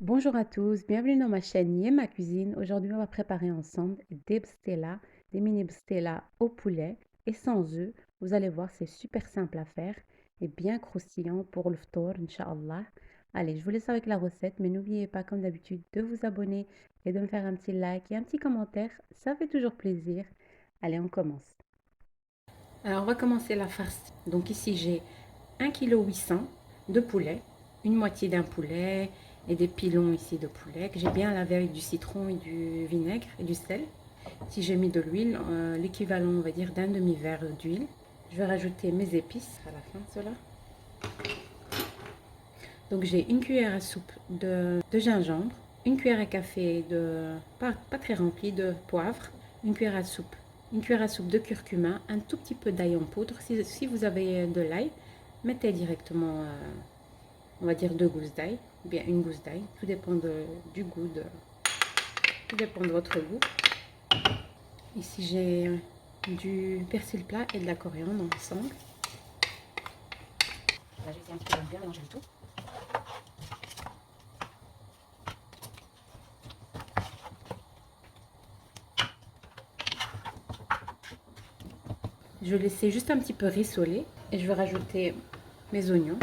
Bonjour à tous, bienvenue dans ma chaîne Yema Cuisine. Aujourd'hui, on va préparer ensemble des bstella, des mini bstella au poulet et sans œufs. Vous allez voir, c'est super simple à faire et bien croustillant pour le ftour, Inch'Allah. Allez, je vous laisse avec la recette, mais n'oubliez pas, comme d'habitude, de vous abonner et de me faire un petit like et un petit commentaire. Ça fait toujours plaisir. Allez, on commence. Alors, on va commencer la farce. Donc ici, j'ai 1,8 kg de poulet, une moitié d'un poulet et des pilons ici de poulet que j'ai bien lavé avec du citron et du vinaigre et du sel. Si j'ai mis de l'huile, l'équivalent on va dire d'un demi-verre d'huile. Je vais rajouter mes épices à la fin cela. Donc j'ai une cuillère à soupe de gingembre, une cuillère à café de pas très remplie de poivre, une cuillère à soupe de curcuma, un tout petit peu d'ail en poudre. Si vous avez de l'ail, mettez directement on va dire 2 gousses d'ail, ou bien une gousse d'ail, tout dépend du goût, tout dépend de votre goût. Ici j'ai du persil plat et de la coriandre ensemble. Là, je vais un petit peu bien mélanger le tout. Je vais laisser juste un petit peu rissoler et je vais rajouter mes oignons.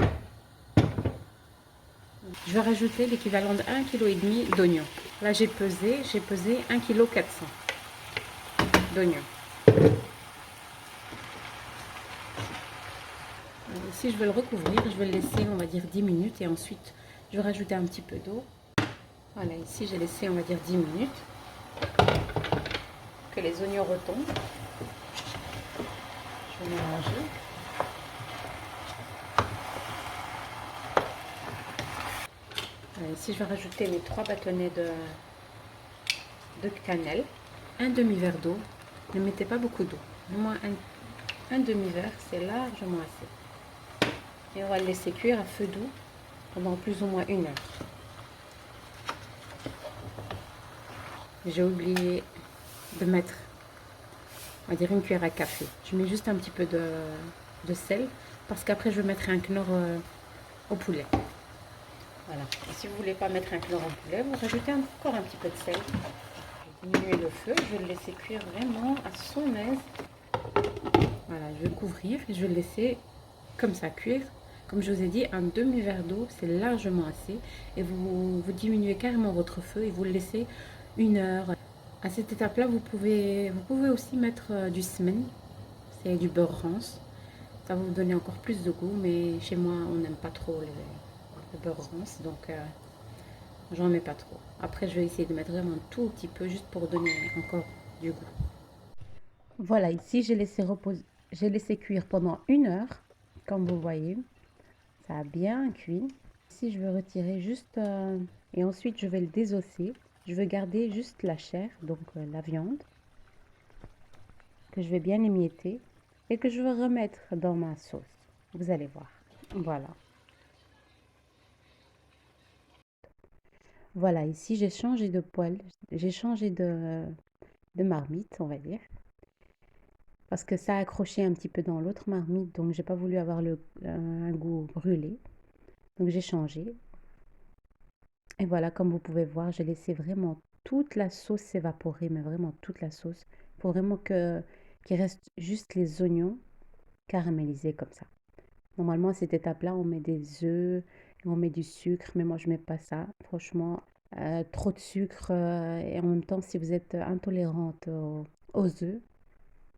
Je vais rajouter l'équivalent de 1,5 kg d'oignons. Là j'ai pesé 1,4 kg d'oignons. Ici je vais le recouvrir, je vais le laisser on va dire 10 minutes et ensuite je vais rajouter un petit peu d'eau. Voilà, ici j'ai laissé on va dire 10 minutes que les oignons retombent. Je vais mélanger. Ici je vais rajouter mes 3 bâtonnets de cannelle, un demi-verre d'eau. Ne mettez pas beaucoup d'eau, moins un demi-verre, c'est largement assez. Et on va le laisser cuire à feu doux pendant plus ou moins 1 heure. J'ai oublié de mettre, on va dire, une cuillère à café. Je mets juste un petit peu de sel parce qu'après je vais mettre un knorr au poulet. Voilà. Et si vous ne voulez pas mettre un knorr au poulet, vous rajoutez encore un petit peu de sel. Je vais diminuer le feu, je vais le laisser cuire vraiment à son aise. Voilà, je vais couvrir et je vais le laisser comme ça cuire. Comme je vous ai dit, un demi-verre d'eau, c'est largement assez. Et vous diminuez carrément votre feu et vous le laissez 1 heure. À cette étape-là, vous pouvez aussi mettre du semen, c'est du beurre rance. Ça va vous donner encore plus de goût, mais chez moi, on n'aime pas trop le beurre rance, donc j'en mets pas trop. Après, je vais essayer de mettre vraiment un tout petit peu, juste pour donner encore du goût. Voilà, ici, j'ai laissé cuire pendant 1 heure, comme vous voyez. Ça a bien cuit. Ici, je vais retirer juste et ensuite je vais le désosser. Je vais garder juste la chair, donc la viande, que je vais bien émietter et que je vais remettre dans ma sauce. Vous allez voir. Voilà. Voilà, ici j'ai changé de poêle, j'ai changé de marmite, on va dire, parce que ça a accroché un petit peu dans l'autre marmite, donc j'ai pas voulu avoir un goût brûlé. Donc j'ai changé. Et voilà, comme vous pouvez voir, j'ai laissé vraiment toute la sauce s'évaporer, mais vraiment toute la sauce, pour vraiment qu'il reste juste les oignons caramélisés comme ça. Normalement, à cette étape-là, on met des œufs, on met du sucre, mais moi, je mets pas ça. Franchement, trop de sucre, et en même temps, si vous êtes intolérante aux œufs,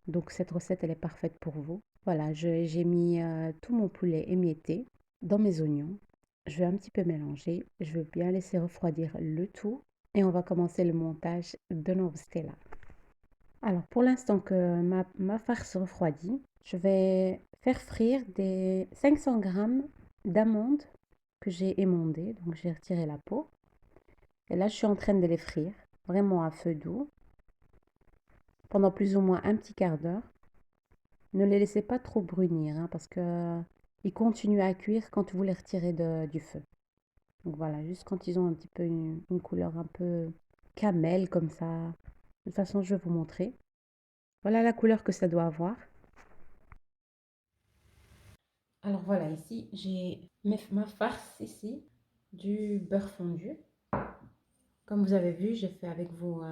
donc cette recette, elle est parfaite pour vous. Voilà, j'ai mis tout mon poulet émietté dans mes oignons. Je vais un petit peu mélanger. Je vais bien laisser refroidir le tout. Et on va commencer le montage de nos stella. Alors, pour l'instant que ma farce refroidit, je vais faire frire des 500 grammes d'amandes que j'ai émondées. Donc, j'ai retiré la peau. Et là, je suis en train de les frire, vraiment à feu doux, pendant plus ou moins un petit quart d'heure. Ne les laissez pas trop brunir, hein, parce que ils continuent à cuire quand vous les retirez du feu. Donc voilà, juste quand ils ont un petit peu une couleur un peu camel comme ça. De toute façon, je vais vous montrer. Voilà la couleur que ça doit avoir. Alors voilà, ici, j'ai ma farce ici, du beurre fondu. Comme vous avez vu, j'ai fait avec vous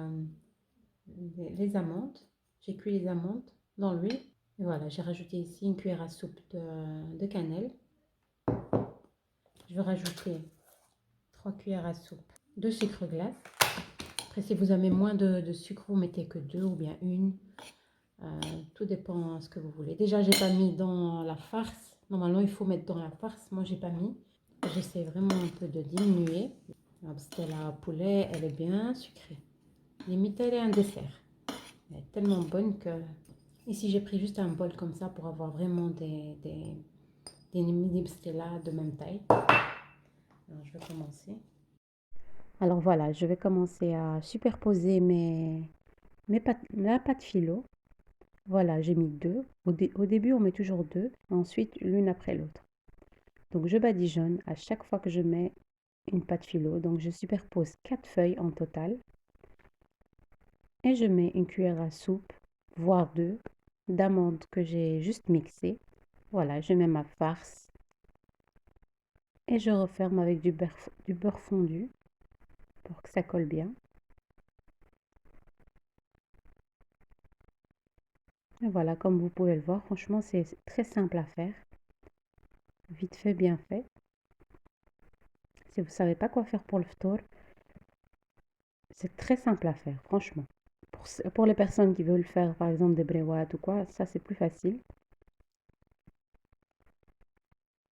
les amandes. J'ai cuit les amandes dans l'huile. Et voilà, j'ai rajouté ici une cuillère à soupe de cannelle. Je vais rajouter 3 cuillères à soupe de sucre glace. Après, si vous avez moins de sucre, vous mettez que 2 ou bien une. Tout dépend de ce que vous voulez. Déjà, j'ai pas mis dans la farce. Normalement, il faut mettre dans la farce. Moi, j'ai pas mis. J'essaie vraiment un peu de diminuer. Parce que la poulet, elle est bien sucrée. Limite, elle est un dessert. Elle est tellement bonne que... Ici, j'ai pris juste un bol comme ça pour avoir vraiment des mini bstella de même taille. Alors, je vais commencer. Alors voilà, je vais commencer à superposer la pâte philo. Voilà, j'ai mis deux. Au début, on met toujours deux, ensuite l'une après l'autre. Donc je badigeonne à chaque fois que je mets une pâte philo. Donc je superpose 4 feuilles en total. Et je mets une cuillère à soupe, voire deux, d'amandes que j'ai juste mixées. Voilà, je mets ma farce. Et je referme avec du beurre fondu pour que ça colle bien. Et voilà, comme vous pouvez le voir, franchement, c'est très simple à faire. Vite fait, bien fait. Si vous ne savez pas quoi faire pour le ftour, c'est très simple à faire, franchement. Pour les personnes qui veulent faire, par exemple, des brewats ou quoi, ça, c'est plus facile.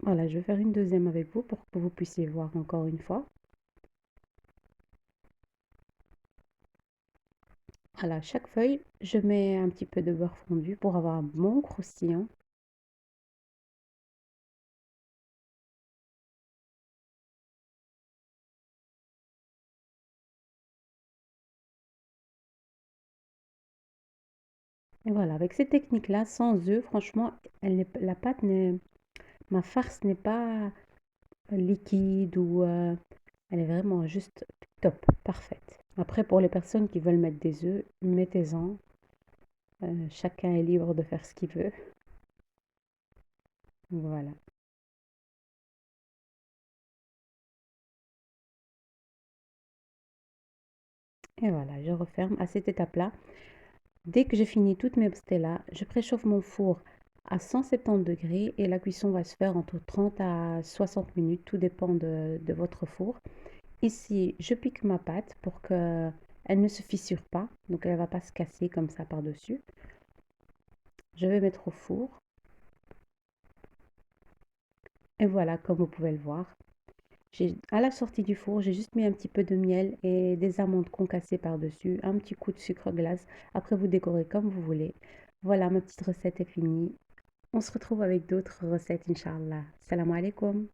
Voilà, je vais faire une deuxième avec vous pour que vous puissiez voir encore une fois. Voilà, chaque feuille, je mets un petit peu de beurre fondu pour avoir un bon croustillant. Et voilà, avec cette technique-là, sans œufs, franchement, la pâte ma farce n'est pas liquide ou elle est vraiment juste top, parfaite. Après, pour les personnes qui veulent mettre des œufs, mettez-en. Chacun est libre de faire ce qu'il veut. Voilà. Et voilà, je referme à cette étape-là. Dès que j'ai fini toutes mes pastels, je préchauffe mon four à 170 degrés et la cuisson va se faire entre 30 à 60 minutes, tout dépend de votre four. Ici, je pique ma pâte pour qu'elle ne se fissure pas, donc elle ne va pas se casser comme ça par-dessus. Je vais mettre au four. Et voilà, comme vous pouvez le voir. À la sortie du four, j'ai juste mis un petit peu de miel et des amandes concassées par-dessus, un petit coup de sucre glace. Après, vous décorez comme vous voulez. Voilà, ma petite recette est finie. On se retrouve avec d'autres recettes, Inch'Allah. Salam alaikum.